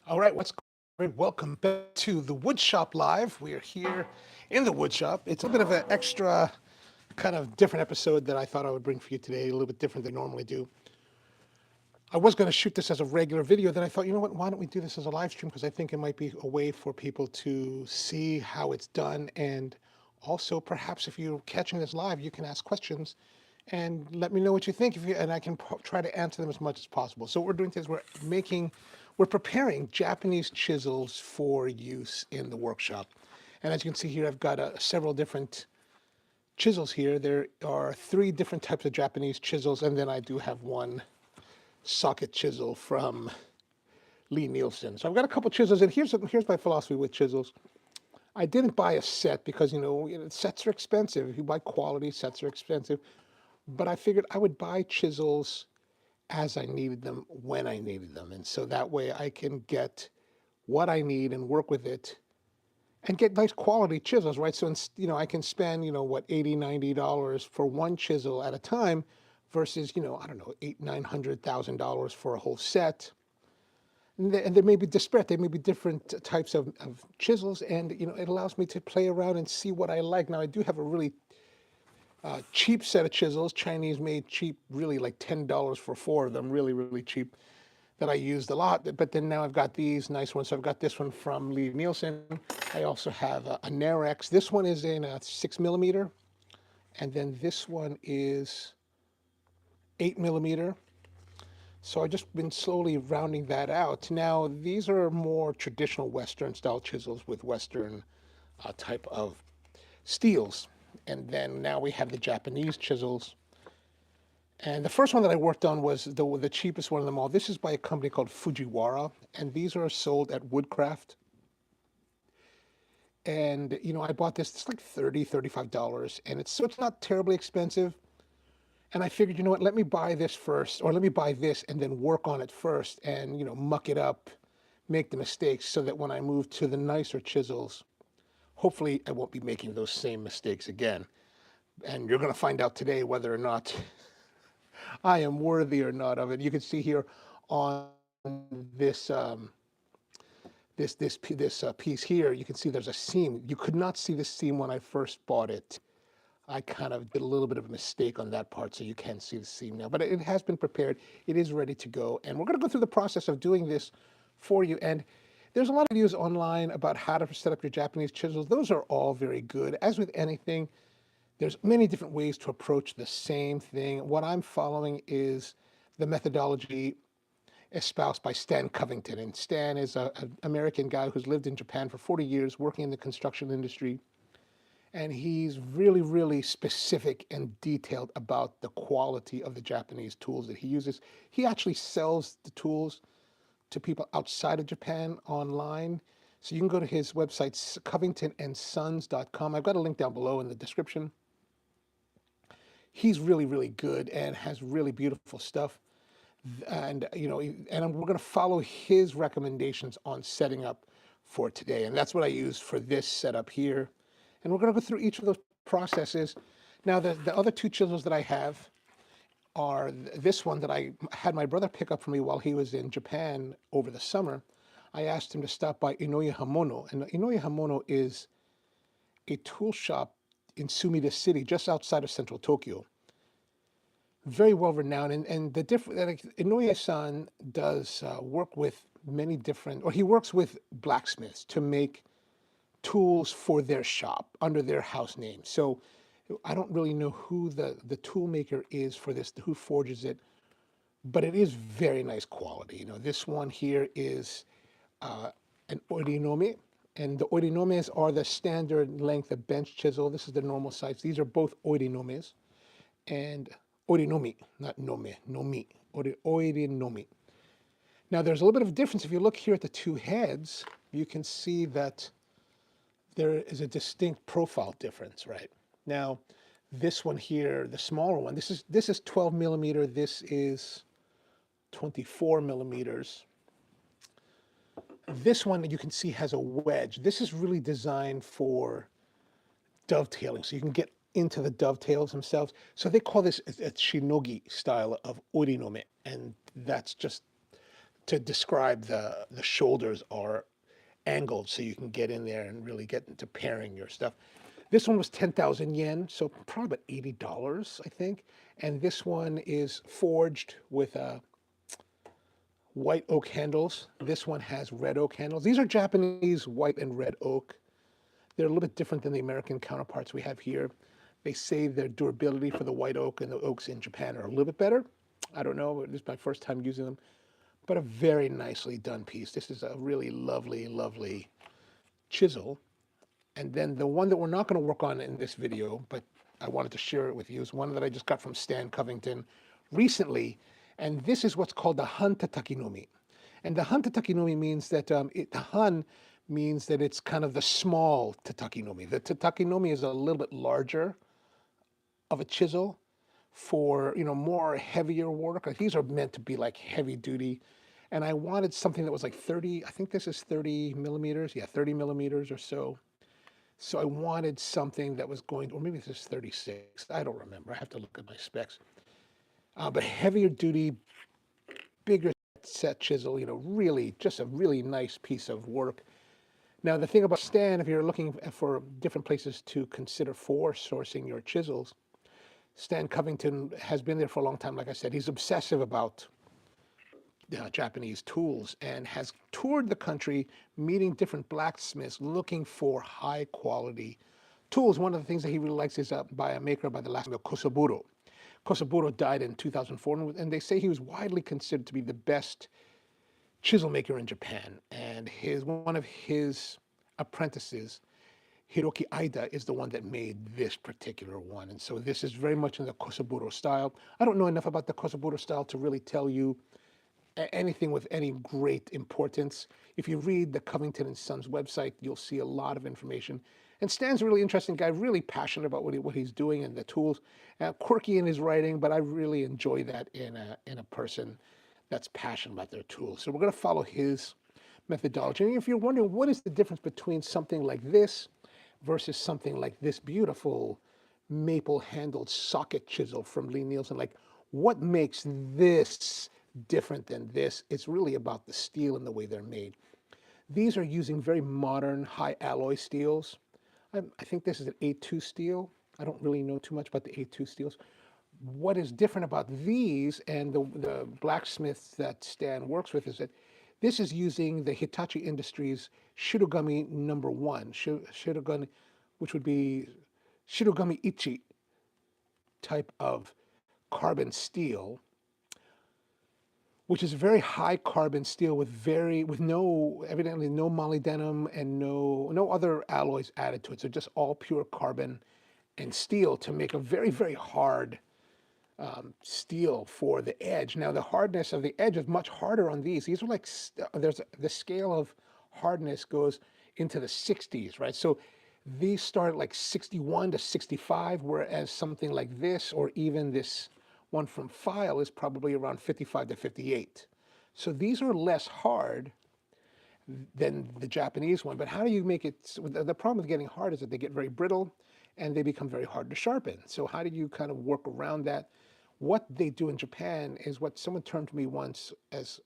All right, what's going on? Welcome back to the Woodshop Live. We are here in the Woodshop. It's a bit of an extra, kind of different episode that I thought I would bring for you today, a little bit different than I normally do. I was going to shoot this as a regular video, then I thought, you know what, why don't we do this as a live stream? Because I think it might be a way for people to see how it's done. And also, perhaps if you're catching this live, you can ask questions and let me know what you think, and I can try to answer them as much as possible. So what we're doing is we're preparing Japanese chisels for use in the workshop. And as you can see here, I've got several different chisels here. There are three different types of Japanese chisels, and then I do have one socket chisel from Lee Nielsen. So I've got a couple chisels, and here's my philosophy with chisels. I didn't buy a set because sets are expensive. If you buy quality, sets are expensive. But I figured I would buy chisels as I needed them when I needed them, and so that way I can get what I need and work with it and get nice quality chisels, right? So I can spend what, 80, $90 for one chisel at a time versus I don't know, eight, $900,000 for a whole set. And they may be disparate. They may be different types of chisels, and it allows me to play around and see what I like. Now I do have a really cheap set of chisels, Chinese made, cheap, really like $10 for four of them, really, really cheap, that I used a lot. But then now I've got these nice ones. So I've got this one from Lee Nielsen. I also have a Narex. This one is in a 6 millimeter, and then this one is 8 millimeter. So I've just been slowly rounding that out. Now, these are more traditional Western style chisels with Western type of steels. And then now we have the Japanese chisels. And the first one that I worked on was the cheapest one of them all. This is by a company called Fujiwara, and these are sold at Woodcraft. And I bought this. It's like $35, and it's not terribly expensive. And I figured, you know what, let me buy this first, or let me buy this and then work on it first, and muck it up, make the mistakes, so that when I move to the nicer chisels, hopefully I won't be making those same mistakes again. And you're going to find out today whether or not I am worthy or not of it. You can see here on this piece here, you can see there's a seam. You could not see the seam when I first bought it. I kind of did a little bit of a mistake on that part, so you can see the seam now. But it has been prepared. It is ready to go. And we're going to go through the process of doing this for you. And there's a lot of videos online about how to set up your Japanese chisels. Those are all very good. As with anything, there's many different ways to approach the same thing. What I'm following is the methodology espoused by Stan Covington. And Stan is an American guy who's lived in Japan for 40 years, working in the construction industry. And he's really, really specific and detailed about the quality of the Japanese tools that he uses. He actually sells the tools to people outside of Japan online. So you can go to his website, covingtonandsons.com. I've got a link down below in the description. He's really, really good and has really beautiful stuff. And we're going to follow his recommendations on setting up for today. And that's what I use for this setup here. And we're going to go through each of those processes. Now, the other two chisels that I have are this one that I had my brother pick up for me while he was in Japan over the summer. I asked him to stop by Inoue Hamono. And Inoue Hamono is a tool shop in Sumida City, just outside of central Tokyo. Very well renowned. And the different, Inoue-san does work with many different, or he works with blacksmiths to make tools for their shop under their house name. So I don't really know who the tool maker is for this, who forges it, but it is very nice quality. This one here is an Oire Nomi, and the Oire Nomis are the standard length of bench chisel. This is the normal size. These are both Oire Nomis, and Oire Nomi, not Nome, Nomi, Oire Nomi. Now there's a little bit of a difference. If you look here at the two heads, you can see that there is a distinct profile difference, right? Now, this one here, the smaller one, this is 12 millimeter, this is 24 millimeters. This one you can see has a wedge. This is really designed for dovetailing, so you can get into the dovetails themselves. So they call this a shinogi style of orinome, and that's just to describe the shoulders are angled so you can get in there and really get into pairing your stuff. This one was 10,000 yen, so probably about $80, I think. And this one is forged with white oak handles. This one has red oak handles. These are Japanese white and red oak. They're a little bit different than the American counterparts we have here. They say their durability for the white oak and the oaks in Japan are a little bit better. I don't know, this is my first time using them, but a very nicely done piece. This is a really lovely, lovely chisel. And then the one that we're not going to work on in this video, but I wanted to share it with you, is one that I just got from Stan Covington recently. And this is what's called the Han Tataki Nomi. And the Han Tataki Nomi means that the Han means that it's kind of the small Tataki Nomi. The Tataki Nomi is a little bit larger of a chisel for, more heavier work. Like, these are meant to be like heavy duty. And I wanted something that was like 30, I think this is 30 millimeters. Yeah, 30 millimeters or so. So I wanted something that was going, or maybe this is 36. I don't remember. I have to look at my specs. But heavier duty, bigger set chisel, really just a really nice piece of work. Now, the thing about Stan, if you're looking for different places to consider for sourcing your chisels, Stan Covington has been there for a long time. Like I said, he's obsessive about Japanese tools and has toured the country meeting different blacksmiths looking for high quality tools. One of the things that he really likes is by a maker by the last name of Kosaburo. Kosaburo died in 2004, and they say he was widely considered to be the best chisel maker in Japan. And one of his apprentices, Hiroki Aida, is the one that made this particular one. And so this is very much in the Kosaburo style. I don't know enough about the Kosaburo style to really tell you anything with any great importance. If you read the Covington and Sons website, you'll see a lot of information. And Stan's a really interesting guy, really passionate about what he's doing and the tools. Quirky in his writing, but I really enjoy that in a person that's passionate about their tools. So we're going to follow his methodology. And if you're wondering what is the difference between something like this versus something like this beautiful maple handled socket chisel from Lee Nielsen, like what makes this different than this? It's really about the steel and the way they're made. These are using very modern high alloy steels. I think this is an A2 steel. I don't really know too much about the A2 steels. What is different about these and the blacksmiths that Stan works with is that this is using the Hitachi Industries Shirogami number one, Shirogami, which would be Shirogami Ichi type of carbon steel, which is very high carbon steel with no, evidently no molybdenum and no other alloys added to it. So just all pure carbon and steel to make a very, very hard steel for the edge. Now the hardness of the edge is much harder on these. These are like, the scale of hardness goes into the 60s, right? So these start at like 61 to 65, whereas something like this, or even this one from File, is probably around 55 to 58. So these are less hard than the Japanese one. But how do you make it? The problem with getting hard is that they get very brittle and they become very hard to sharpen. So how do you kind of work around that? What they do in Japan is what someone termed to me once as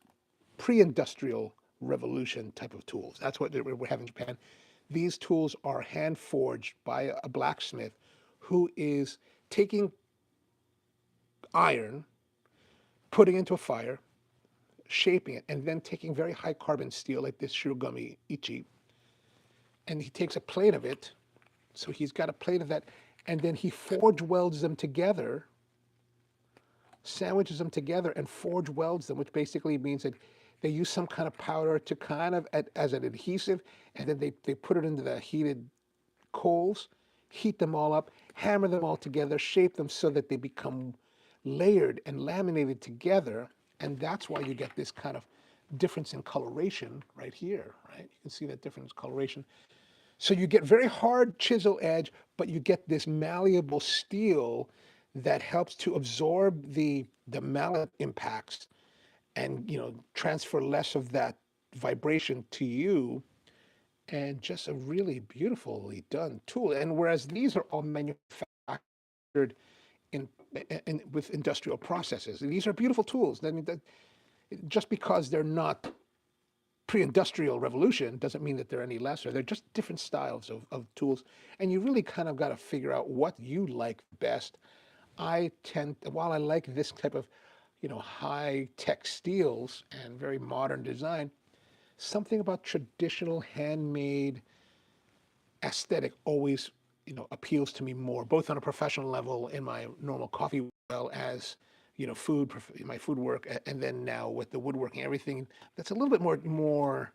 pre-industrial revolution type of tools. That's what we have in Japan. These tools are hand forged by a blacksmith who is taking iron, putting into a fire, shaping it, and then taking very high carbon steel like this Shirogami Ichi, and he takes a plate of it. So he's got a plate of that, and then he forge welds them together, sandwiches them together, and forge welds them, which basically means that they use some kind of powder to kind of as an adhesive, and then they put it into the heated coals, heat them all up, hammer them all together, shape them so that they become layered and laminated together. And that's why you get this kind of difference in coloration right here, right? You can see that difference in coloration. So you get very hard chisel edge, but you get this malleable steel that helps to absorb the mallet impacts and transfer less of that vibration to you, and just a really beautifully done tool. And whereas these are all manufactured in with industrial processes, these are beautiful tools. I mean, just because they're not pre-industrial revolution doesn't mean that they're any lesser. They're just different styles of tools. And you really kind of got to figure out what you like best. While I like this type of, high-tech steels and very modern design, something about traditional handmade aesthetic always, appeals to me more, both on a professional level in my normal coffee, well as, my food work, and then now with the woodworking, everything that's a little bit more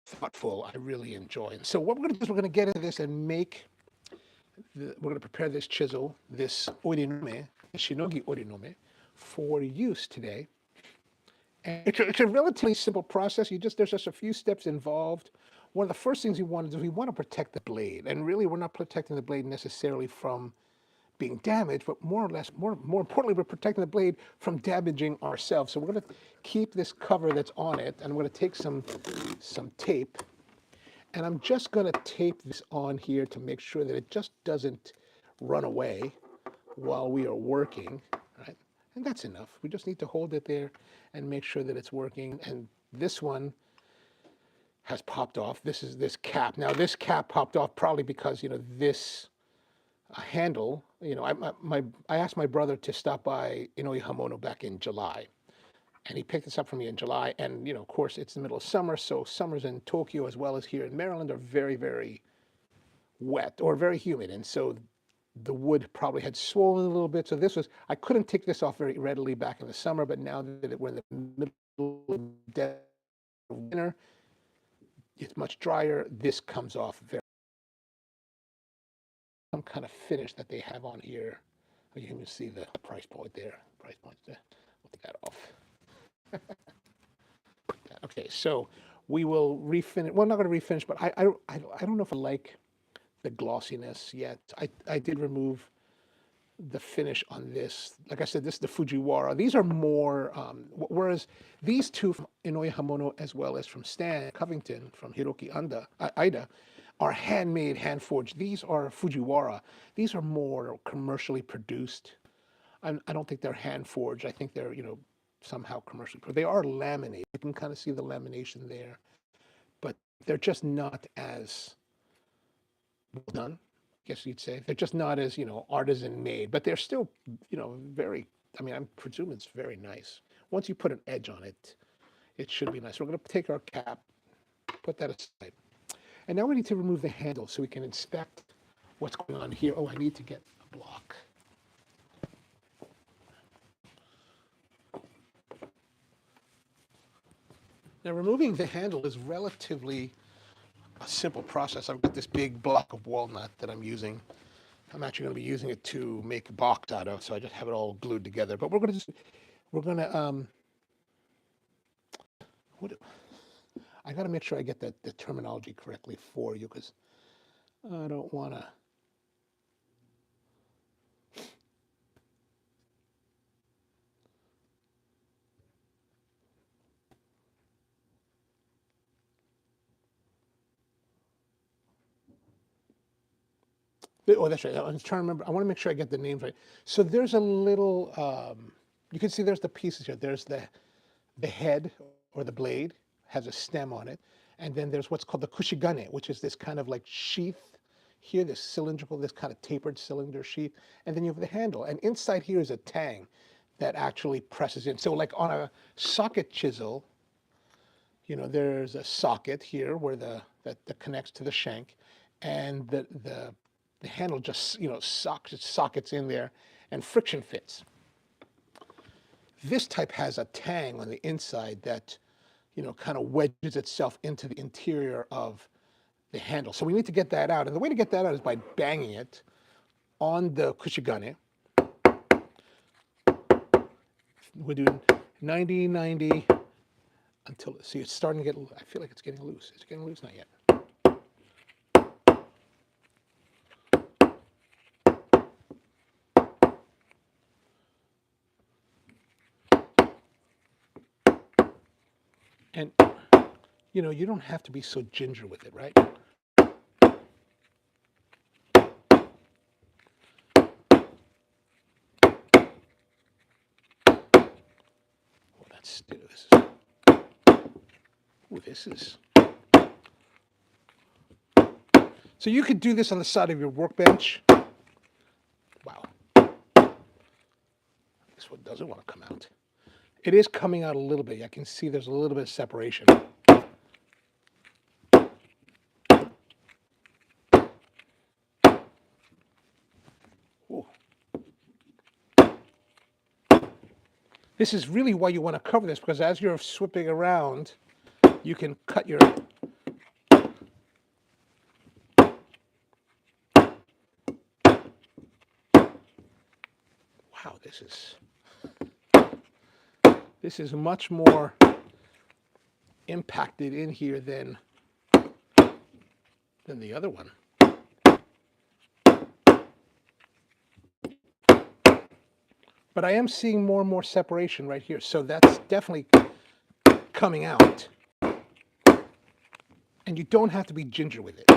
thoughtful, I really enjoy. And so what we're going to do is we're going to get into this and we're going to prepare this chisel, this Oire Nomi, Shinogi Oire Nomi, for use today. And it's a relatively simple process. There's just a few steps involved. One of the first things we want to do is we want to protect the blade. And really, we're not protecting the blade necessarily from being damaged, but more importantly, we're protecting the blade from damaging ourselves. So we're going to keep this cover that's on it, and I'm going to take some tape, and I'm just going to tape this on here to make sure that it just doesn't run away while we are working, right? And that's enough. We just need to hold it there and make sure that it's working. And this one has popped off. This is this cap. Now this cap popped off probably because, this handle, I asked my brother to stop by Inoue Hamono back in July. And he picked this up for me in July. And, of course, it's the middle of summer. So summers in Tokyo as well as here in Maryland are very, very wet or very humid. And so the wood probably had swollen a little bit. So I couldn't take this off very readily back in the summer. But now that we're in the middle of the winter, it's much drier. This comes off very, some kind of finish that they have on here. You can see the price point there. Price point there. We'll take that off. Okay, so we will refinish. Well, I'm not going to refinish, but I don't know if I like the glossiness yet. I did remove the finish on this. Like I said, this is the Fujiwara. These are more, whereas these two from Inoue Hamono as well as from Stan Covington, from Hiroki Ida, are handmade, hand-forged. These are Fujiwara. These are more commercially produced. I don't think they're hand-forged. I think they're, somehow commercially produced. They are laminated. You can kind of see the lamination there, but they're just not as well done, I guess you'd say. They're just not as, artisan made, but they're still, very, I'm presuming it's very nice. Once you put an edge on it, it should be nice. We're going to take our cap, put that aside. And now we need to remove the handle so we can inspect what's going on here. Oh, I need to get a block. Now, removing the handle is relatively a simple process. I've got this big block of walnut that I'm using. I'm actually going to be using it to make a box out of, so I just have it all glued together. But we're going to I got to make sure I get the terminology correctly for you, because I don't want to. Oh, that's right. I'm trying to remember. I want to make sure I get the names right. So there's a little, you can see there's the pieces here. There's the head or the blade has a stem on it. And then there's what's called the kushigane, which is this kind of like sheath here, this cylindrical, this kind of tapered cylinder sheath. And then you have the handle. And inside here is a tang that actually presses in. So like on a socket chisel, there's a socket here where that connects to the shank, and the handle just, sockets in there and friction fits. This type has a tang on the inside that, kind of wedges itself into the interior of the handle. So we need to get that out. And the way to get that out is by banging it on the kushigane. We're doing 90, 90 until, see, it's starting to get, I feel like it's getting loose. Is it getting loose? Not yet. And, you don't have to be so ginger with it, right? Well, that's stupid. This is Ooh, this is... So you could do this on the side of your workbench. Wow. This one doesn't want to come out. It is coming out a little bit. I can see there's a little bit of separation. Ooh. This is really why you want to cover this, because as you're sweeping around, you can cut your... Wow, this is much more impacted in here than the other one. But I am seeing more and more separation right here, so that's definitely coming out. And you don't have to be ginger with it.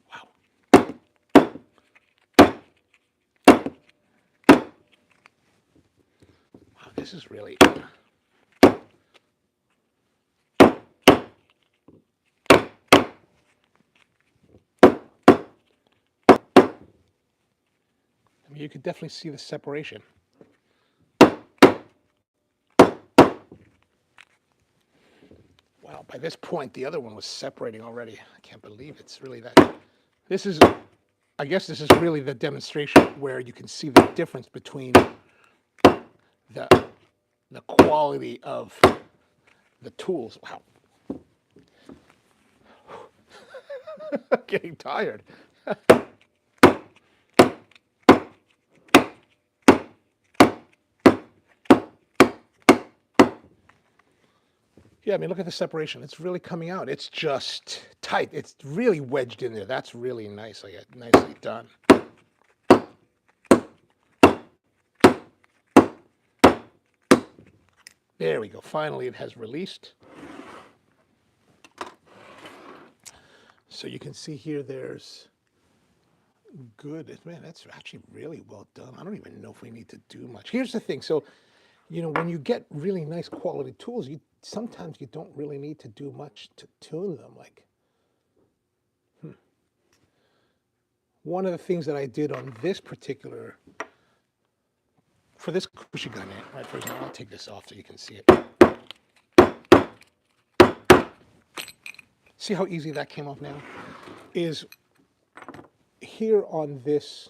Wow. Wow, this is really... I mean, you could definitely see the separation. Wow, by this point, the other one was separating already. I can't believe it's really that. This is, I guess this is really the demonstration where you can see the difference between the quality of the tools. Wow. I'm getting tired. Yeah, I mean, look at the separation. It's really coming out. It's just tight. It's really wedged in there. That's really nice. Nicely done. There we go. Finally, it has released. So you can see here there's good. Man, that's actually really well done. I don't even know if we need to do much. Here's the thing. So, you know, when you get really nice quality tools, sometimes you don't really need to do much to tune them. Like, one of the things that I did on this particular, for this Kushigan, right, for example, I'll take this off so you can see it. See how easy that came off now? Is here on this,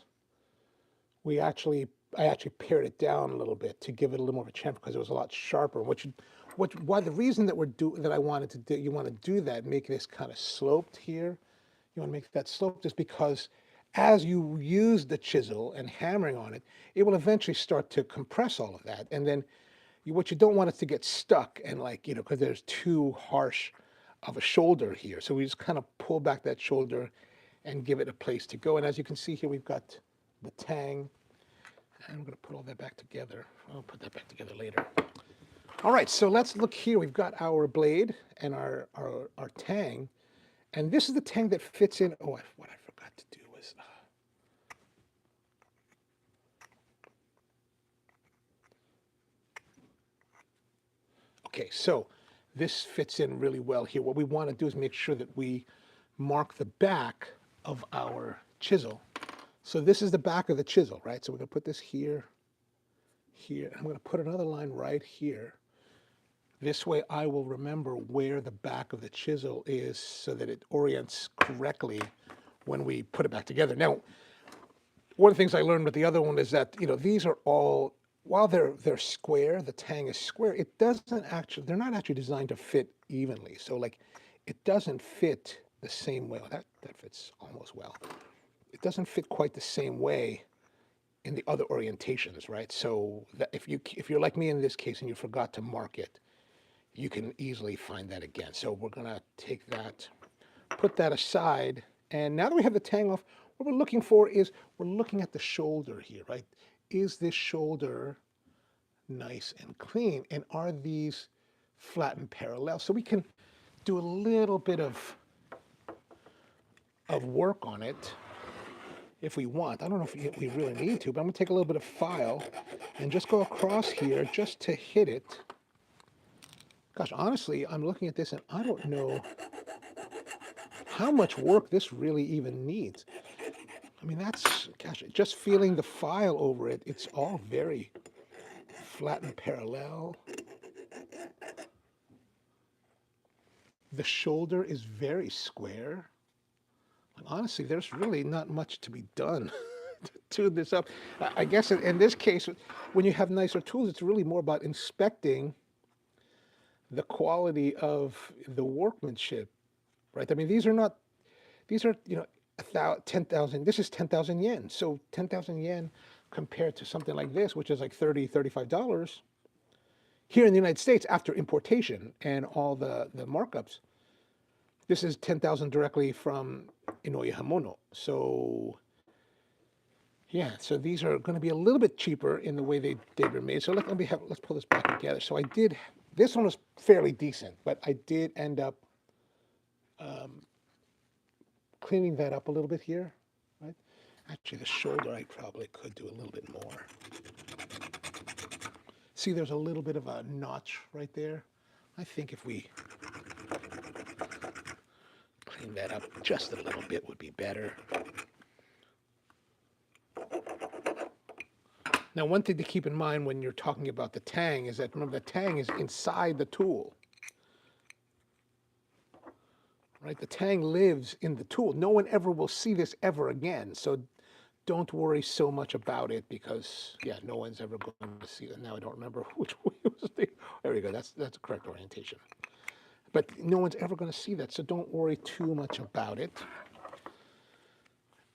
I actually pared it down a little bit to give it a little more of a chance because it was a lot sharper. Why the reason that I wanted to do, you want to do that, make this kind of sloped here. You want to make that sloped is because as you use the chisel and hammering on it, it will eventually start to compress all of that. And then what you don't want is to get stuck and because there's too harsh of a shoulder here. So we just kind of pull back that shoulder and give it a place to go. And as you can see here, we've got the tang. And I'm going to put all that back together. I'll put that back together later. All right, so let's look here. We've got our blade and our tang. And this is the tang that fits in. Oh, what I forgot to do was... Okay, so this fits in really well here. What we want to do is make sure that we mark the back of our chisel. So this is the back of the chisel, right? So we're going to put this here, here. I'm going to put another line right here. This way I will remember where the back of the chisel is so that it orients correctly when we put it back together. Now, one of the things I learned with the other one is that, these are all, while they're square, the tang is square, it doesn't actually, they're not actually designed to fit evenly. So it doesn't fit the same way. That fits almost well. It doesn't fit quite the same way in the other orientations, right? So that if you're like me in this case and you forgot to mark it, you can easily find that again. So we're gonna take that, put that aside, and now that we have the tang off, what we're looking for is, we're looking at the shoulder here, right? Is this shoulder nice and clean? And are these flat and parallel? So we can do a little bit of work on it. if we want. I don't know if we really need to, but I'm going to take a little bit of file and just go across here just to hit it. Gosh, honestly, I'm looking at this and I don't know how much work this really even needs. I mean, that's, gosh, just feeling the file over it, it's all very flat and parallel. The shoulder is very square. Honestly, there's really not much to be done to tune this up. I guess in this case, when you have nicer tools, it's really more about inspecting the quality of the workmanship, right? I mean, these are not, these are, 10,000, this is 10,000 yen. So 10,000 yen compared to something like this, which is like $35 here in the United States after importation and all the markups. This is 10,000 directly from Inoue Hamono. So yeah, so these are going to be a little bit cheaper in the way they were made. So let's pull this back together. So this one was fairly decent, but I did end up cleaning that up a little bit here, right? Actually, the shoulder I probably could do a little bit more. See, there's a little bit of a notch right there. I think if we clean that up just a little bit would be better. Now, one thing to keep in mind when you're talking about the tang is that, remember, the tang is inside the tool. Right? The tang lives in the tool. No one ever will see this ever again. So don't worry so much about it because, yeah, no one's ever going to see it. Now I don't remember which way it was. There we go. That's the correct orientation. But no one's ever going to see that. So don't worry too much about it.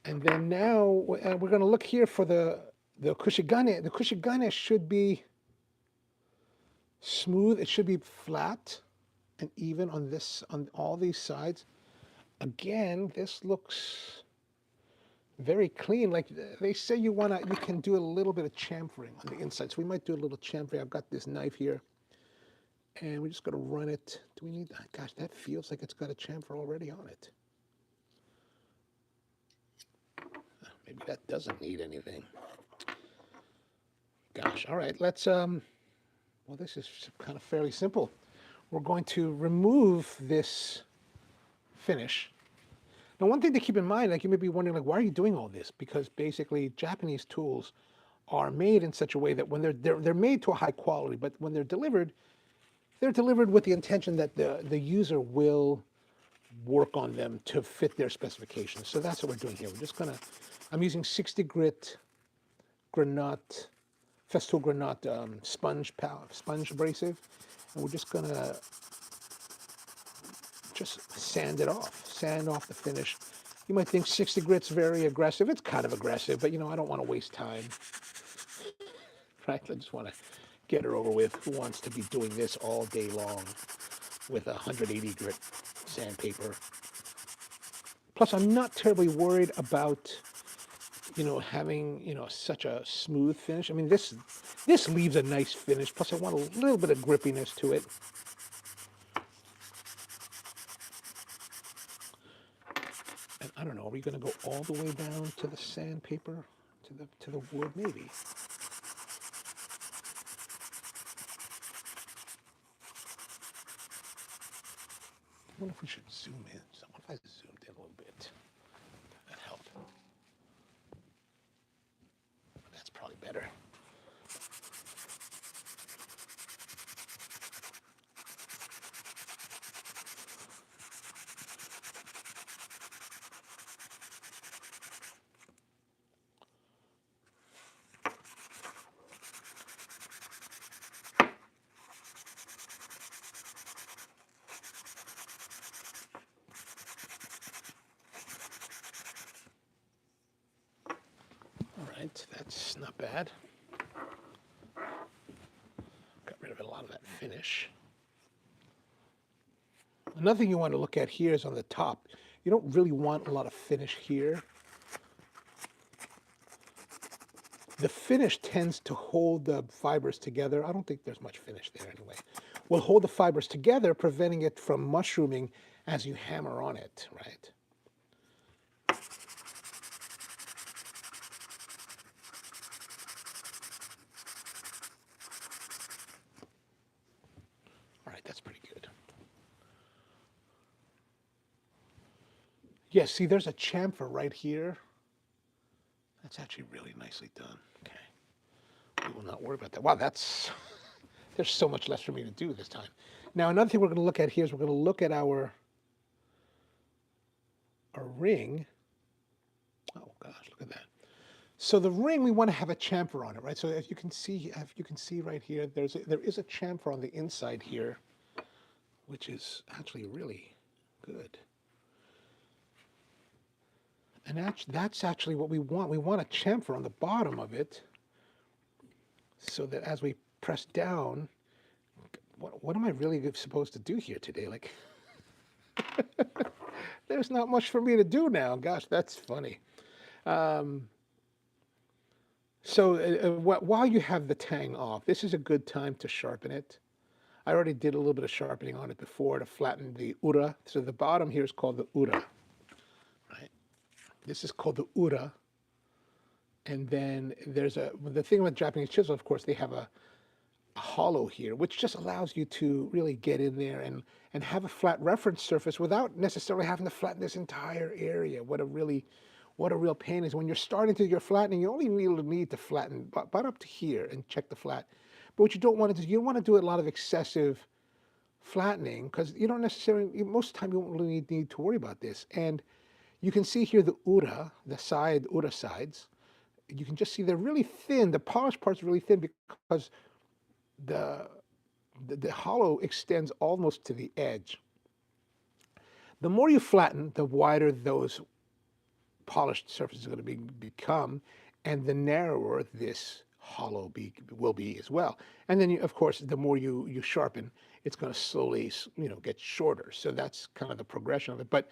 And then now we're going to look here for the kushigane. The kushigane should be smooth. It should be flat and even on all these sides. Again, this looks very clean. Like they say you can do a little bit of chamfering on the inside. So we might do a little chamfering. I've got this knife here and we're just going to run it. Do we need that? Gosh, that feels like it's got a chamfer already on it. Maybe that doesn't need anything. Gosh, all right, let's, well, this is kind of fairly simple. We're going to remove this finish. Now, one thing to keep in mind, like you may be wondering, like, why are you doing all this? Because basically, Japanese tools are made in such a way that when they're made to a high quality, but when they're delivered with the intention that the user will work on them to fit their specifications. So that's what we're doing here. We're just gonna, I'm using 60 grit granite, Festool granite sponge abrasive, and we're just gonna sand off the finish. You might think 60 grit's very aggressive. It's kind of aggressive, but I don't want to waste time. Right? I just want to get her over with. Who wants to be doing this all day long with 180 grit sandpaper? Plus, I'm not terribly worried about, having, such a smooth finish. I mean, this leaves a nice finish. Plus, I want a little bit of grippiness to it. And I don't know, are we going to go all the way down to the sandpaper, to the wood? Maybe. I wonder if we should zoom in. So what if I zoomed in a little bit? That help. That's probably better. That's not bad. Got rid of a lot of that finish. Another thing you want to look at here is on the top. You don't really want a lot of finish here. The finish tends to hold the fibers together. I don't think there's much finish there anyway. Will hold the fibers together, preventing it from mushrooming as you hammer on it, right? right, that's pretty good. Yeah, see, there's a chamfer right here. That's actually really nicely done. Okay, we will not worry about that. Wow, there's so much less for me to do this time. Now, another thing we're going to look at here is we're going to look at our ring. Oh gosh, look at that. So the ring, we want to have a chamfer on it, right? So if you can see right here, there is a chamfer on the inside here, which is actually really good. And that's actually what we want. We want a chamfer on the bottom of it, so that as we press down, what am I really supposed to do here today? Like, there's not much for me to do now. Gosh, that's funny. While you have the tang off, this is a good time to sharpen it. I already did a little bit of sharpening on it before to flatten the ura. So the bottom here is called the ura, right? This is called the ura. And then the thing with Japanese chisel, of course, they have a hollow here, which just allows you to really get in there and have a flat reference surface without necessarily having to flatten this entire area. What a real pain is when you're starting to your flattening, you only really need to flatten but up to here and check the flat. But what you don't want to do, you don't want to do a lot of excessive flattening, because you don't necessarily, most of the time you won't really need to worry about this. And you can see here the ura, the ura sides, you can just see they're really thin. The polished part's really thin because the hollow extends almost to the edge. The more you flatten, the wider those polished surfaces are going to become, and the narrower this hollow will be as well. And then, of course, the more you sharpen, it's going to slowly, get shorter. So that's kind of the progression of it. But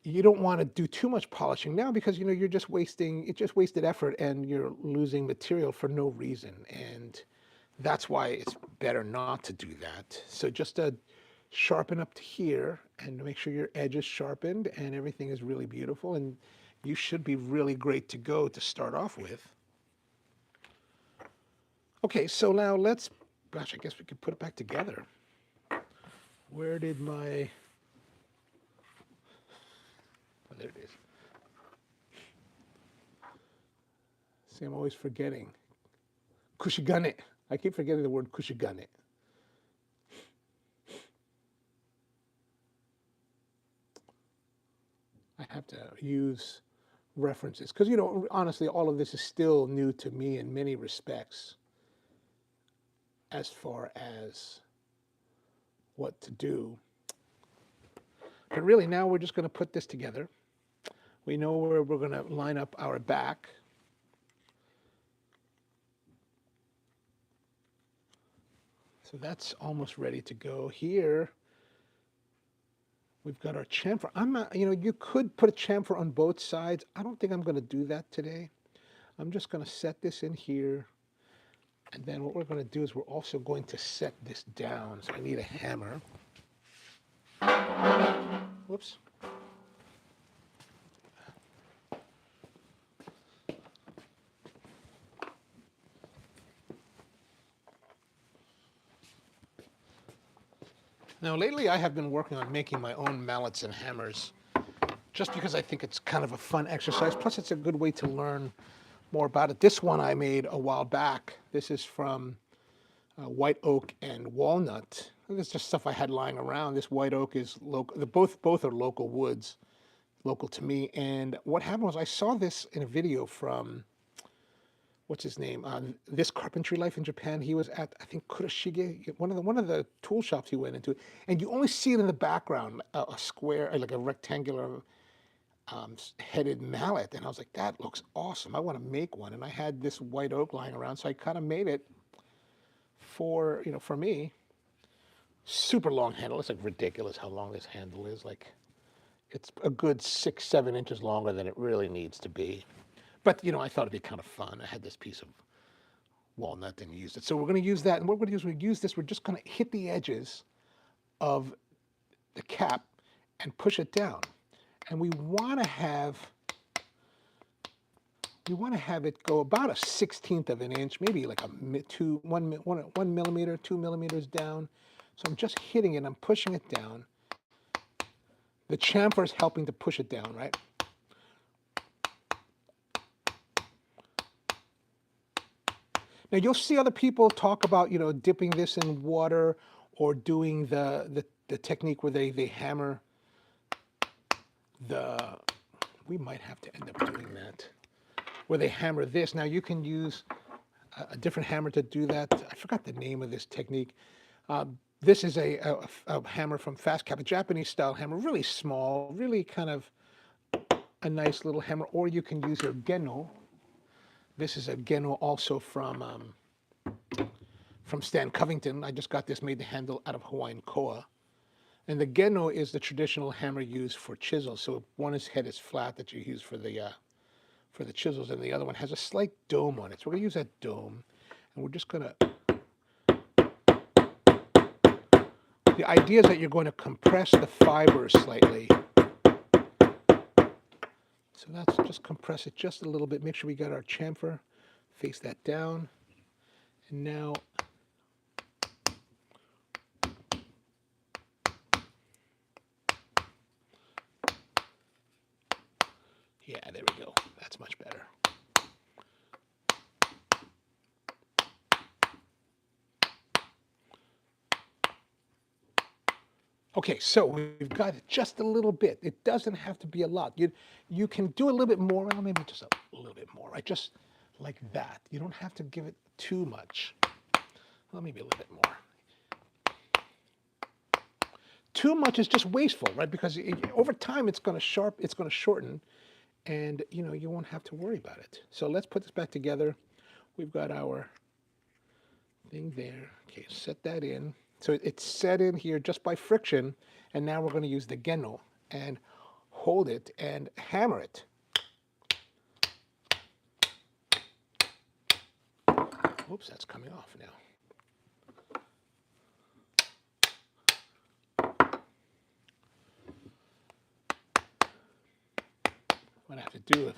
you don't want to do too much polishing now, because you're just wasted effort, and you're losing material for no reason. And that's why it's better not to do that. So just sharpen up to here and make sure your edge is sharpened and everything is really beautiful, and you should be really great to go to start off with. Okay, so now gosh, I guess we could put it back together. Where did my, oh, there it is. See, I'm always forgetting. Kushigane. I keep forgetting the word kushigane. I have to use references because, honestly, all of this is still new to me in many respects as far as what to do. But really, now we're just going to put this together. We know where we're going to line up our back. So that's almost ready to go. Here, we've got our chamfer. I'm not, you could put a chamfer on both sides. I don't think I'm going to do that today. I'm just going to set this in here. And then what we're going to do is we're also going to set this down. So I need a hammer. Whoops. Now, lately I have been working on making my own mallets and hammers, just because I think it's kind of a fun exercise. Plus, it's a good way to learn more about it. This one I made a while back. This is from white oak and walnut. This is just stuff I had lying around. This white oak is local. Both are local woods, local to me. And what happened was I saw this in a video from, what's his name? This Carpentry Life in Japan. He was at, I think, Kurashige, one of the tool shops he went into, and you only see it in the background, a square, like a rectangular headed mallet. And I was like, that looks awesome. I want to make one. And I had this white oak lying around, so I kind of made it for me. Super long handle. It's like ridiculous how long this handle is. Like, it's a good 6-7 inches longer than it really needs to be. But, I thought it'd be kind of fun. I had this piece of walnut and used it. So we're going to use that. And what we're going to do is we're just going to hit the edges of the cap and push it down. And we want to have it go about a 1/16 of an inch, maybe like 1 millimeter, 2 millimeters down. So I'm just hitting it, I'm pushing it down. The chamfer is helping to push it down, right? Now you'll see other people talk about, dipping this in water or doing the technique where they hammer we might have to end up doing that, where they hammer this. Now you can use a different hammer to do that. I forgot the name of this technique. This is a hammer from Fast Cap, a Japanese style hammer, really small, really kind of a nice little hammer. Or you can use your Geno. This is a Geno also from Stan Covington. I just got this made to handle out of Hawaiian koa. And the Geno is the traditional hammer used for chisels. So one head is flat that you use for the chisels, and the other one has a slight dome on it. So we're going to use that dome, and we're just going to... The idea is that you're going to compress the fibers slightly. So that's just compress it just a little bit. Make sure we got our chamfer. Face that down. And now... Yeah, there we go. That's much better. Okay, so we've got it just a little bit. It doesn't have to be a lot. You can do a little bit more, well, maybe just a little bit more, right? Just like that. You don't have to give it too much. Well, maybe a little bit more. Too much is just wasteful, right? Because over time it's going to shorten, and you won't have to worry about it. So let's put this back together. We've got our thing there. Okay, set that in. So it's set in here just by friction, and now we're going to use the Geno and hold it and hammer it. Oops, that's coming off now. What I have to do,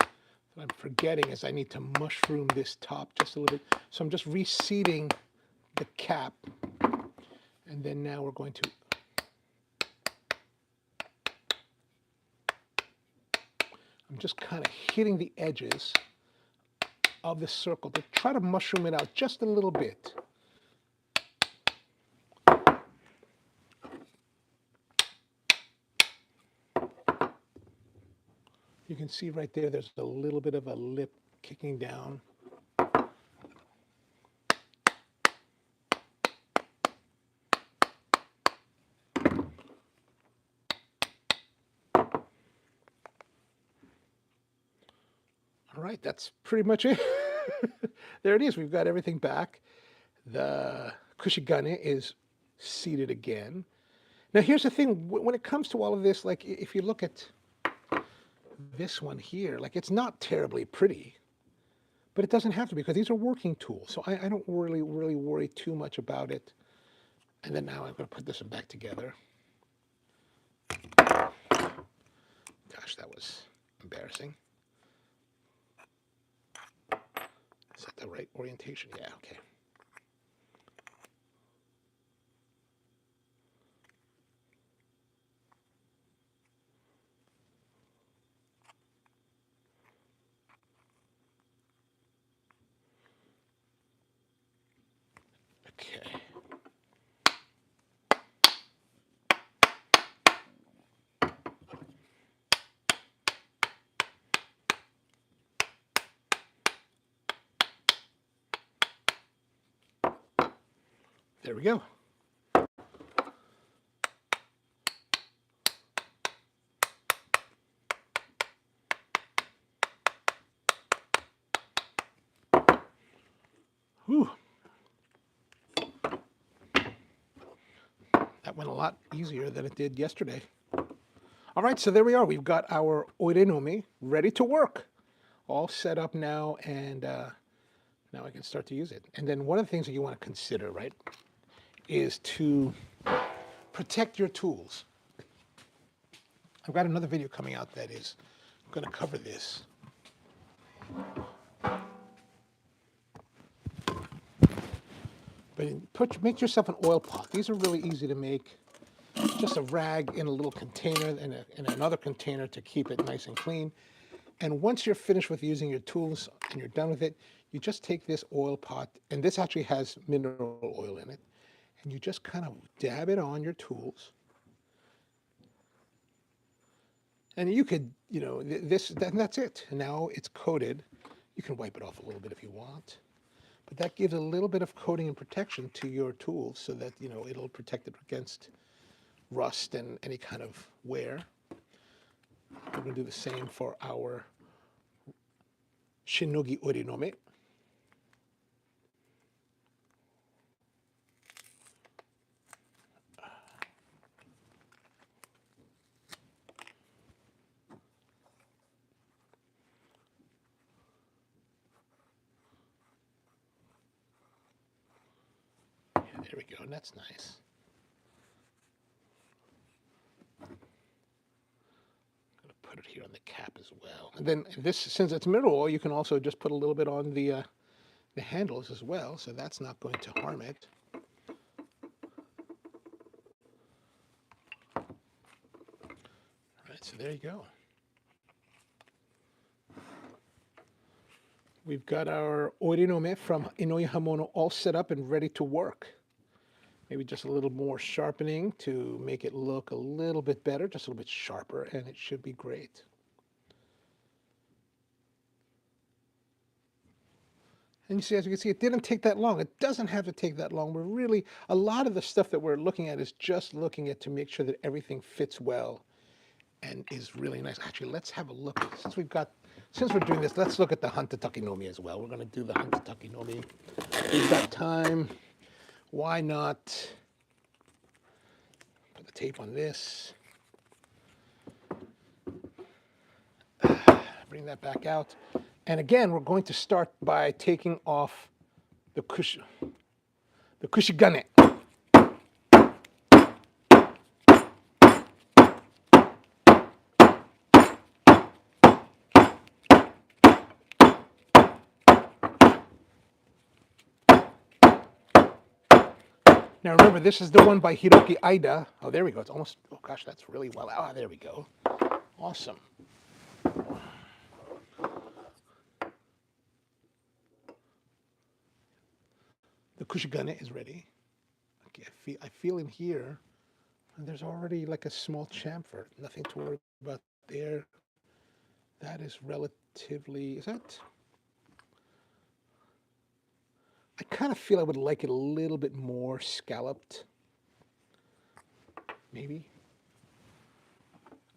what I'm forgetting, is I need to mushroom this top just a little bit. So I'm just reseating the cap, and then now we're going to I'm just kind of hitting the edges of the circle to try to mushroom it out just a little bit. You can see right there, there's a little bit of a lip kicking down. All right, that's pretty much it. There it is. We've got everything back. The kushigane is seated again. Now, here's the thing. When it comes to all of this, like if you look at this one here, like it's not terribly pretty, but it doesn't have to be because these are working tools. So I don't really worry too much about it. And then now I'm going to put this one back together. Gosh, that was embarrassing. Is that the right orientation? Yeah, okay. Okay. There we go. Whew. That went a lot easier than it did yesterday. All right, so there we are. We've got our Oire Nomi ready to work. All set up now, and now I can start to use it. And then one of the things that you want to consider, right, is to protect your tools. I've got another video coming out that is going to cover this. But make yourself an oil pot. These are really easy to make. Just a rag in a little container and another container to keep it nice and clean. And once you're finished with using your tools and you're done with it, you just take this oil pot, and this actually has mineral oil in it, and you just kind of dab it on your tools. And you could, that's it. And now it's coated. You can wipe it off a little bit if you want. But that gives a little bit of coating and protection to your tools so that, it'll protect it against rust and any kind of wear. We're going to do the same for our Shinogi Oire Nomi. There we go, and that's nice. I'm going to put it here on the cap as well. And then this, since it's mineral oil, you can also just put a little bit on the handles as well, so that's not going to harm it. All right, so there you go. We've got our Oire Nomi from Inoue Hamono all set up and ready to work. Maybe just a little more sharpening to make it look a little bit better, just a little bit sharper, and it should be great. And you see, as you can see, it didn't take that long. It doesn't have to take that long. We're really, a lot of the stuff that we're looking at is just looking at to make sure that everything fits well and is really nice. Actually, let's have a look. Since we're doing this, let's look at the Hantataki Nomi as well. We're going to do the Hantataki Nomi. We've got time. Why not put the tape on this? Bring that back out. And again, we're going to start by taking off the kushigane. Now remember, this is the one by Hiroki Aida. Oh, there we go. It's almost, oh gosh, that's really well. Ah, there we go. Awesome. The kushigane is ready. Okay, I feel in here, and there's already like a small chamfer. Nothing to worry about there. That is relatively, is that? I kind of feel I would like it a little bit more scalloped. Maybe.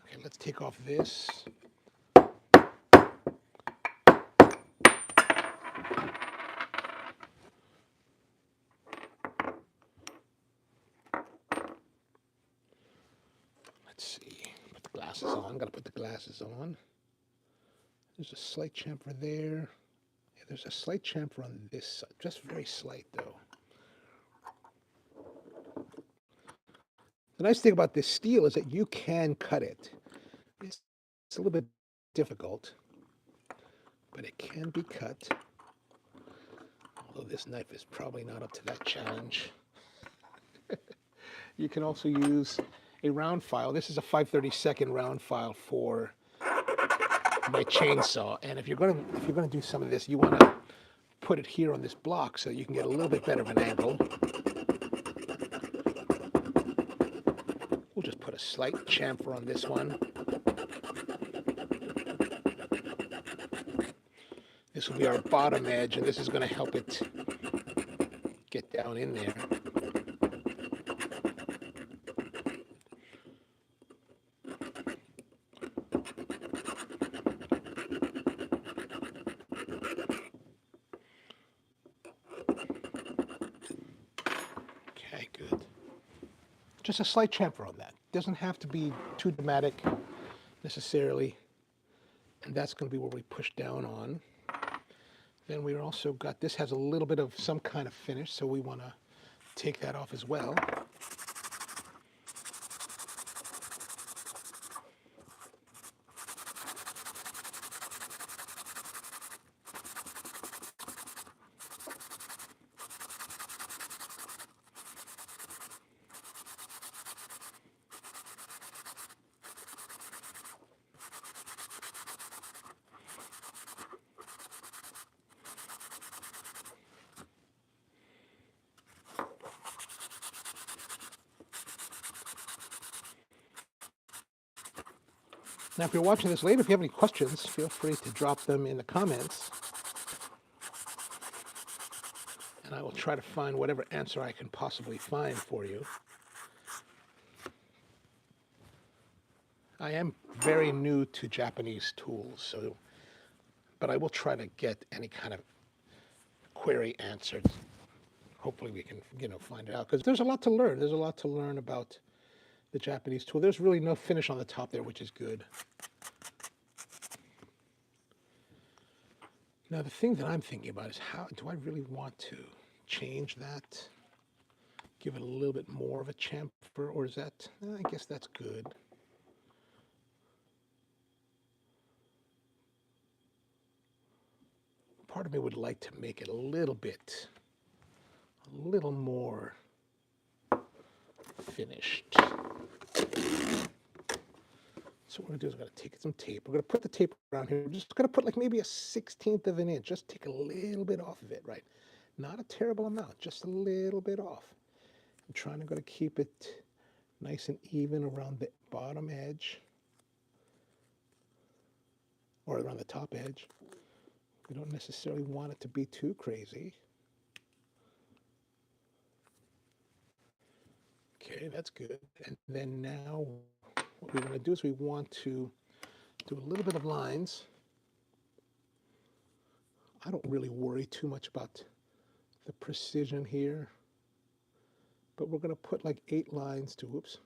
Okay, let's take off this. Let's see. Put the glasses on. Gotta put the glasses on. There's a slight chamfer there. Yeah, there's a slight chamfer on this side. Just very slight, though. The nice thing about this steel is that you can cut it. It's a little bit difficult, but it can be cut. Although this knife is probably not up to that challenge. You can also use a round file. This is a 5/32 round file for my chainsaw. And if you're going to do some of this, you want to put it here on this block so you can get a little bit better of an angle. We'll just put a slight chamfer on this one. This will be our bottom edge, and this is going to help it get down in there. Okay, good. Just a slight chamfer on that. Doesn't have to be too dramatic necessarily. And that's going to be where we push down on. Then we also got, this has a little bit of some kind of finish, so we want to take that off as well. Now, if you're watching this later, if you have any questions, feel free to drop them in the comments, and I will try to find whatever answer I can possibly find for you. I am very new to Japanese tools, but I will try to get any kind of query answered. Hopefully we can, find it out, because there's a lot to learn. There's a lot to learn about the Japanese tool. There's really no finish on the top there, which is good. Now, the thing that I'm thinking about is, how do I really want to change that? Give it a little bit more of a chamfer, or is that, I guess that's good. Part of me would like to make it a little more finished. So what we're going to do is we're going to take some tape. We're going to put the tape around here. We're just going to put like maybe a 1/16 of an inch. Just take a little bit off of it, right? Not a terrible amount, just a little bit off. I'm trying to keep it nice and even around the bottom edge, or around the top edge. We don't necessarily want it to be too crazy. Okay, that's good. And then now what we want to do is we want to do a little bit of lines. I don't really worry too much about the precision here, but we're going to put like 8 lines to, whoops.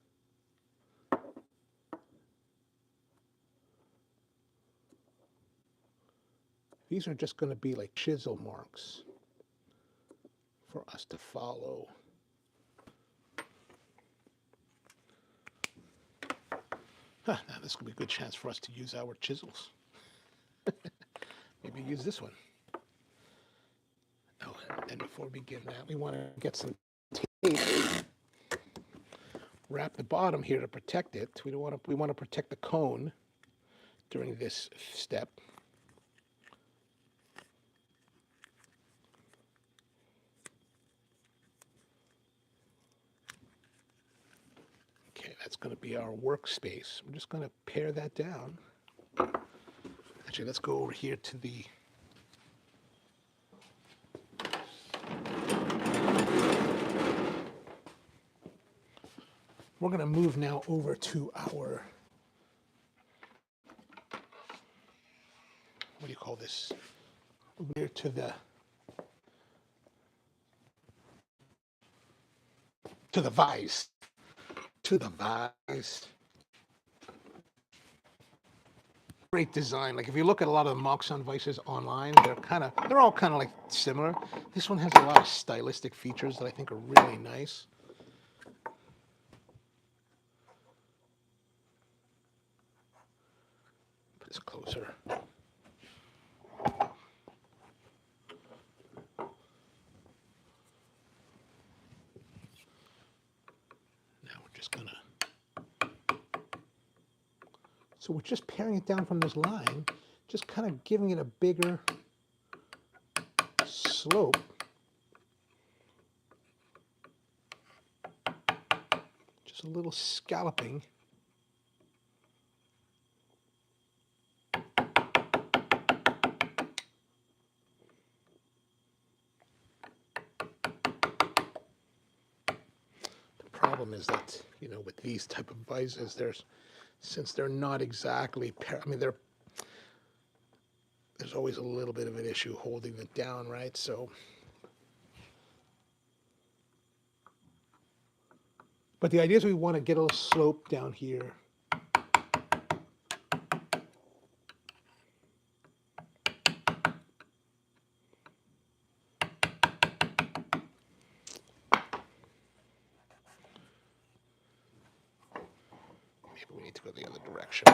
These are just going to be like chisel marks for us to follow. Now this will be a good chance for us to use our chisels. Maybe use this one. Oh, and before we begin that, we want to get some tape. Wrap the bottom here to protect it. We want to protect the cone during this step. Okay, that's going to be our workspace. We're just going to pare that down. Actually, let's go over here to the we're going to move now over to our, what do you call this? Over to the vise. To the vise. Great design. Like if you look at a lot of the Moxon vices online, they're all kind of like similar. This one has a lot of stylistic features that I think are really nice. Put this closer. Now we're just gonna, so we're just paring it down from this line, just kind of giving it a bigger slope. Just a little scalloping. The problem is that, with these type of vices, since they're not exactly, there's always a little bit of an issue holding it down, right? So, but the idea is we want to get a little slope down here. Maybe we need to go the other direction.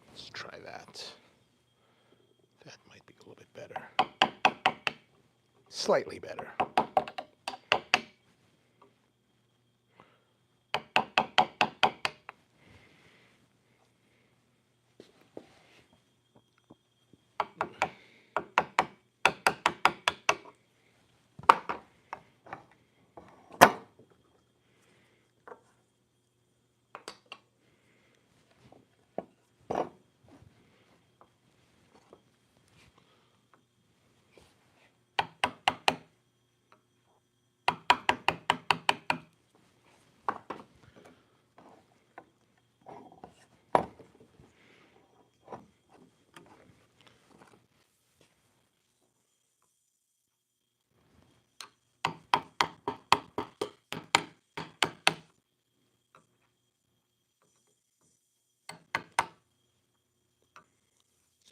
Let's try that. That might be a little bit better. Slightly better.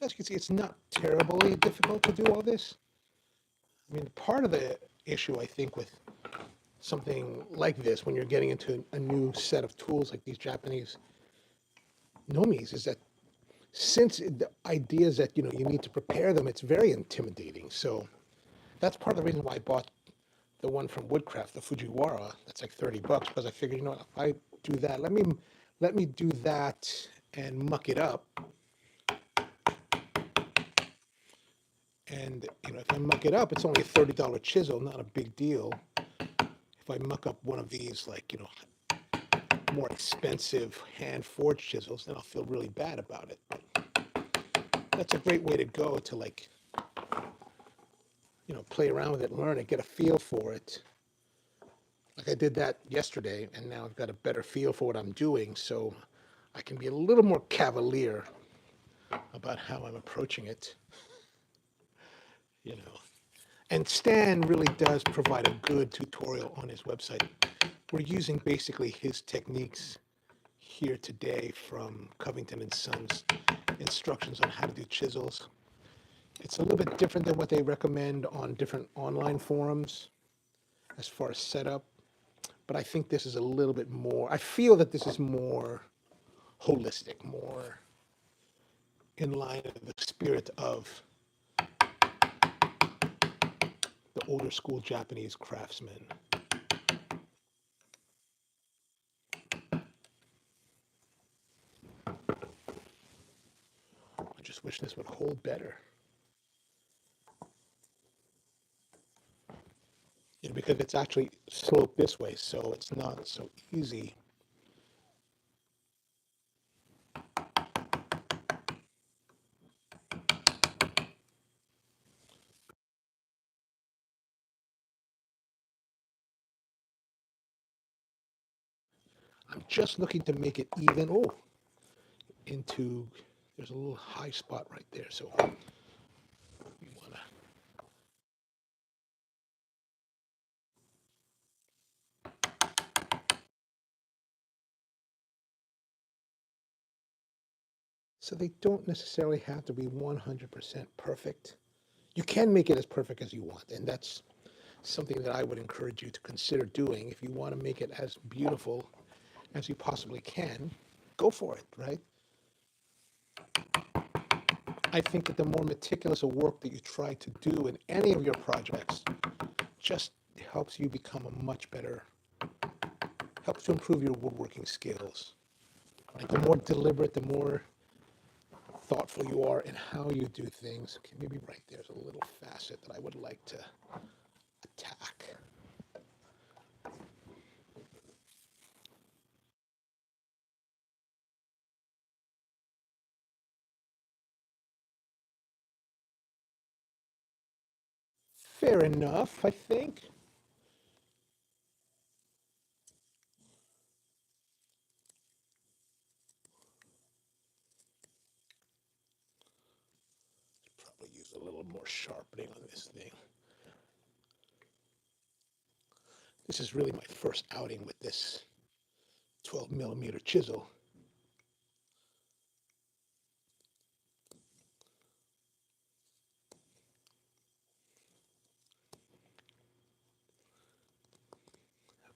So as you can see, it's not terribly difficult to do all this. I mean, part of the issue, I think, with something like this, when you're getting into a new set of tools like these Japanese nomis, is that since the idea is that, you need to prepare them, it's very intimidating. So that's part of the reason why I bought the one from Woodcraft, the Fujiwara. That's like $30, because I figured, if I do that, let me do that and muck it up. And if I muck it up, it's only a $30 chisel, not a big deal. If I muck up one of these, like, more expensive hand forged chisels, then I'll feel really bad about it. That's a great way to go to, like, play around with it, learn it, get a feel for it. Like I did that yesterday, and now I've got a better feel for what I'm doing, so I can be a little more cavalier about how I'm approaching it. you know. And Stan really does provide a good tutorial on his website. We're using basically his techniques here today from Covington and Sons instructions on how to do chisels. It's a little bit different than what they recommend on different online forums as far as setup, but I think this is a little bit more, I feel that this is more holistic, more in line with the spirit of the older school Japanese craftsmen. I just wish this would hold better. Because it's actually sloped this way, so it's not so easy. I'm just looking to make it even. Oh, there's a little high spot right there, so we want to. So they don't necessarily have to be 100% perfect. You can make it as perfect as you want, and that's something that I would encourage you to consider doing. If you want to make it as beautiful as you possibly can, go for it, right? I think that the more meticulous a work that you try to do in any of your projects just helps you become a much better, helps to improve your woodworking skills. Like the more deliberate, the more thoughtful you are in how you do things. Okay, maybe right there's a little facet that I would like to attack. Fair enough, I think. Probably use a little more sharpening on this thing. This is really my first outing with this 12mm chisel.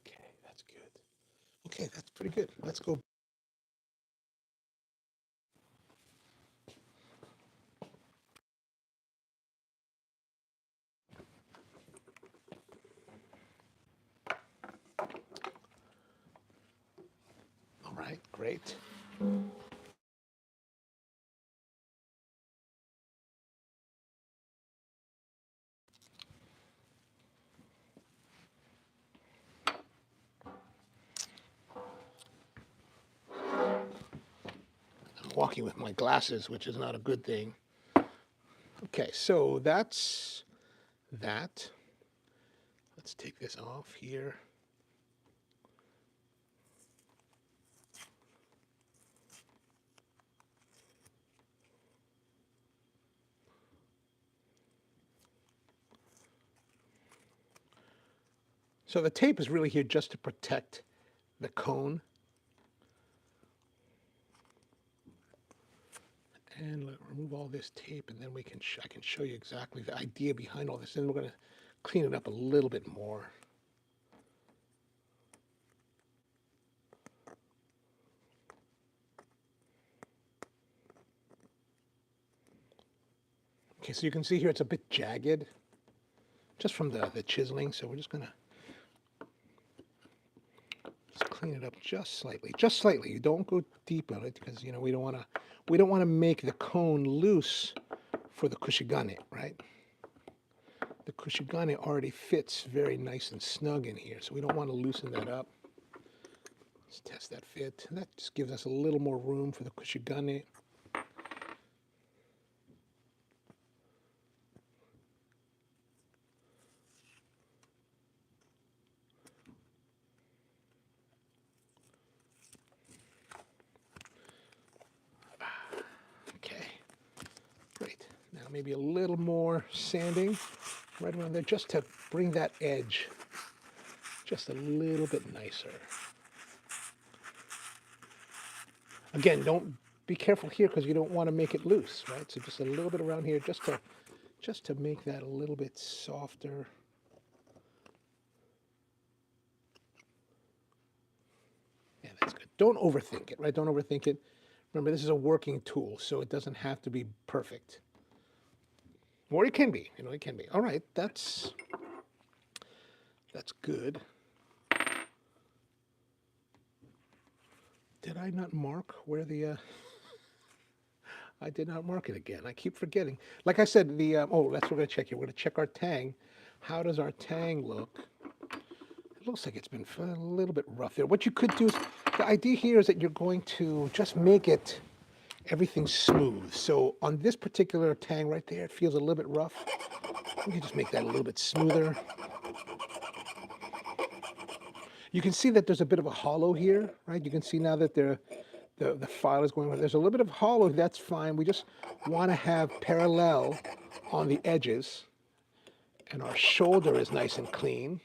Okay, that's good. Okay, that's pretty good. Let's go. All right, great. I'm walking with my glasses, which is not a good thing. Okay, so that's that. Let's take this off here. So the tape is really here just to protect the cone. And remove all this tape, and then I can show you exactly the idea behind all this. And we're going to clean it up a little bit more. Okay, so you can see here it's a bit jagged, just from the chiseling. So we're just going to clean it up just slightly. Just slightly. You don't go deep on it because we don't want to make the cone loose for the kushigane, right? The kushigane already fits very nice and snug in here, so we don't want to loosen that up. Let's test that fit. And that just gives us a little more room for the kushigane. Okay, great. Now maybe a little more sanding right around there just to bring that edge just a little bit nicer. Again, don't be careful here because you don't want to make it loose, right? So just a little bit around here just to make that a little bit softer. Yeah, that's good. Don't overthink it, right? Don't overthink it. Remember, this is a working tool, so it doesn't have to be perfect. Or it can be, it can be. All right, that's good. Did I not mark where the, I did not mark it again. I keep forgetting. Like I said, that's what we're going to check here. We're going to check our tang. How does our tang look? It looks like it's been a little bit rough there. What you could do is, the idea here is that you're going to just make it everything smooth. So on this particular tang right there, it feels a little bit rough. You can just make that a little bit smoother. You can see that there's a bit of a hollow here, right? You can see now that the file is going on. There's a little bit of hollow, that's fine. We just want to have parallel on the edges. And our shoulder is nice and clean.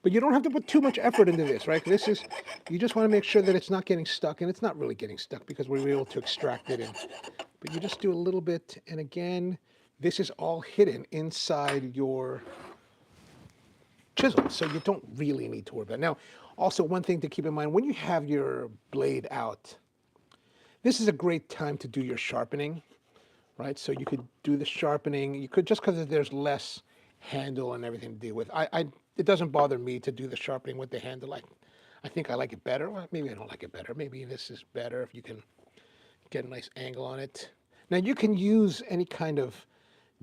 But you don't have to put too much effort into this, right? You just want to make sure that it's not getting stuck, and it's not really getting stuck because we were able to extract it. But you just do a little bit, and again, this is all hidden inside your chisel, so you don't really need to worry about it. Now, also one thing to keep in mind, when you have your blade out, this is a great time to do your sharpening, right? So you could do the sharpening, you could, just because there's less handle and everything to deal with. It doesn't bother me to do the sharpening with the handle. I think I like it better. Well, maybe I don't like it better. Maybe this is better if you can get a nice angle on it. Now you can use any kind of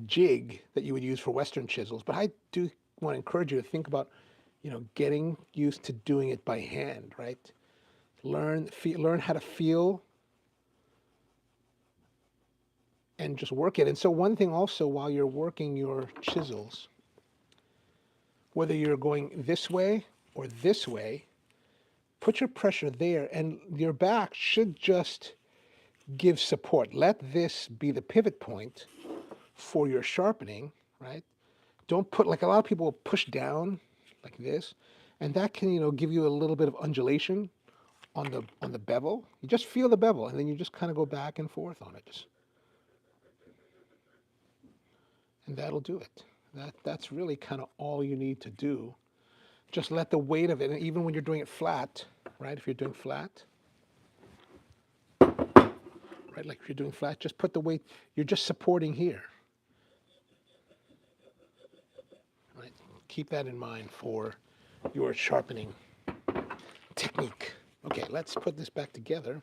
jig that you would use for Western chisels, but I do want to encourage you to think about, getting used to doing it by hand, right? Learn how to feel and just work it. And so one thing also, while you're working your chisels, whether you're going this way or this way, put your pressure there, and your back should just give support. Let this be the pivot point for your sharpening, right? Don't put, like a lot of people push down like this, and that can, give you a little bit of undulation on the bevel. You just feel the bevel, and then you just kind of go back and forth on it. And that'll do it. That's really kind of all you need to do. Just let the weight of it, and even when you're doing it flat, right? If you're doing flat, right? Like if you're doing flat, just put the weight, you're just supporting here. Right? Keep that in mind for your sharpening technique. Okay, let's put this back together.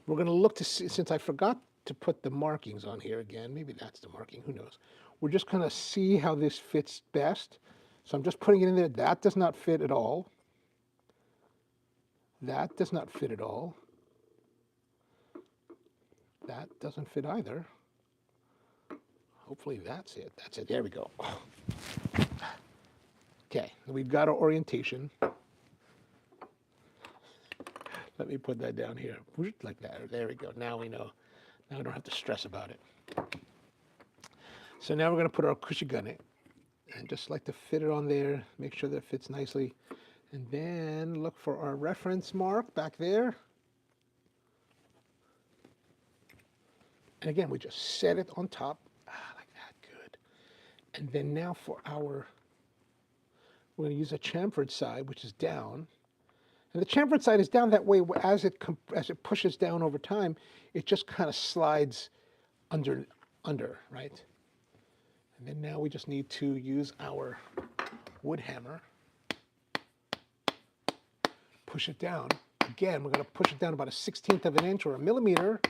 We're going to look to see, since I forgot to put the markings on here again, maybe that's the marking, who knows. We're just going to see how this fits best. So I'm just putting it in there. That does not fit at all. That does not fit at all. That doesn't fit either. Hopefully that's it. That's it. There we go. Okay, we've got our orientation. Let me put that down here. Like that. There we go. Now we know. Now we don't have to stress about it. So now we're going to put our kushigane. And just like to fit it on there, make sure that it fits nicely. And then look for our reference mark back there. And again, we just set it on top. Like that, good. And then now for our, we're going to use a chamfered side, which is down. And the chamfered side is down that way as it pushes down over time, it just kind of slides under, right? And then now we just need to use our wood hammer, push it down. Again, we're going to push it down about a 1/16 of an inch or a millimeter.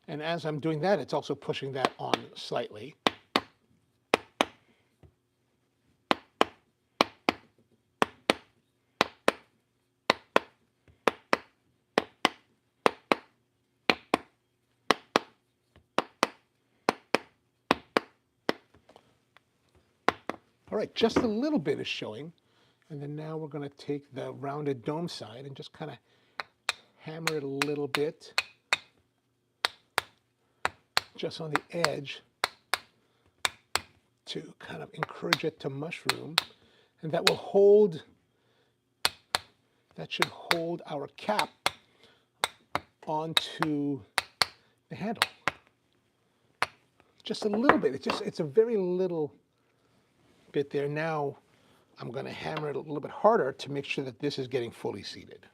And as I'm doing that, it's also pushing that on slightly. All right, just a little bit is showing. And then now we're going to take the rounded dome side and just kind of hammer it a little bit just on the edge to kind of encourage it to mushroom. And that will hold, that should hold our cap onto the handle. Just a little bit. It's a very little bit there. Now I'm going to hammer it a little bit harder to make sure that this is getting fully seated.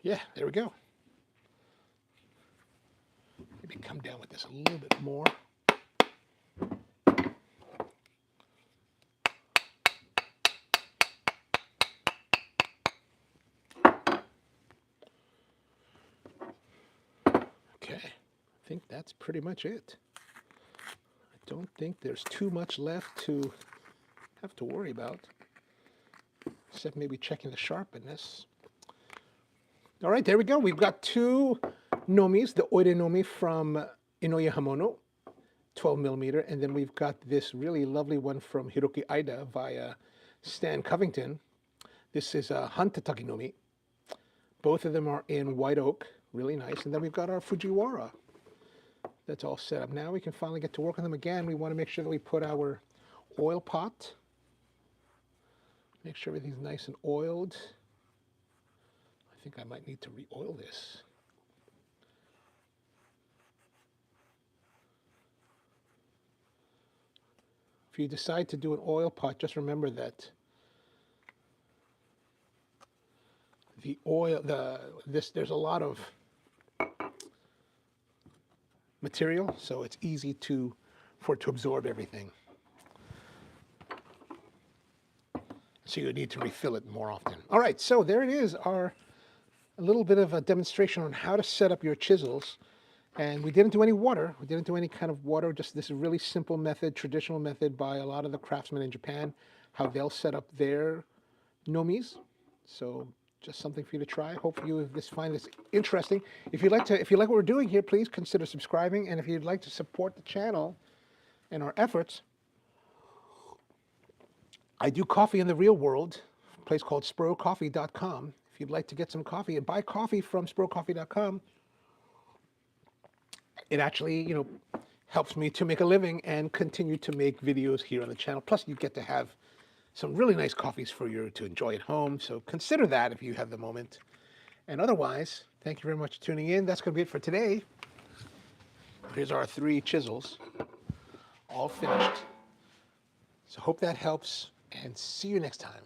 Yeah, there we go. Maybe come down with this a little bit more. Okay, I think that's pretty much it. I don't think there's too much left to have to worry about, except maybe checking the sharpness. All right, there we go. We've got two Nomis, the Oire Nomi from Inoue Hamono, 12 millimeter, and then we've got this really lovely one from Hiroki Aida via Stan Covington. This is a Hantataki Nomi. Both of them are in white oak, really nice. And then we've got our Fujiwara. That's all set up. Now we can finally get to work on them again. We want to make sure that we put our oil pot. Make sure everything's nice and oiled. I think I might need to re-oil this. If you decide to do an oil pot, just remember that the oil, there's a lot of material, so it's easy for it to absorb everything. So you need to refill it more often. All right, so there it is, a little bit of a demonstration on how to set up your chisels. And we didn't do any water. We didn't do any kind of water. Just this really simple method, traditional method by a lot of the craftsmen in Japan, how they'll set up their nomis. So just something for you to try. Hope you find this interesting. If you like what we're doing here, please consider subscribing. And if you'd like to support the channel and our efforts, I do coffee in the real world, a place called SproCoffee.com. If you'd like to get some coffee and buy coffee from SproCoffee.com, it actually, helps me to make a living and continue to make videos here on the channel. Plus, you get to have some really nice coffees for you to enjoy at home. So consider that if you have the moment. And otherwise, thank you very much for tuning in. That's going to be it for today. Here's our 3 chisels, all finished. So hope that helps, and see you next time.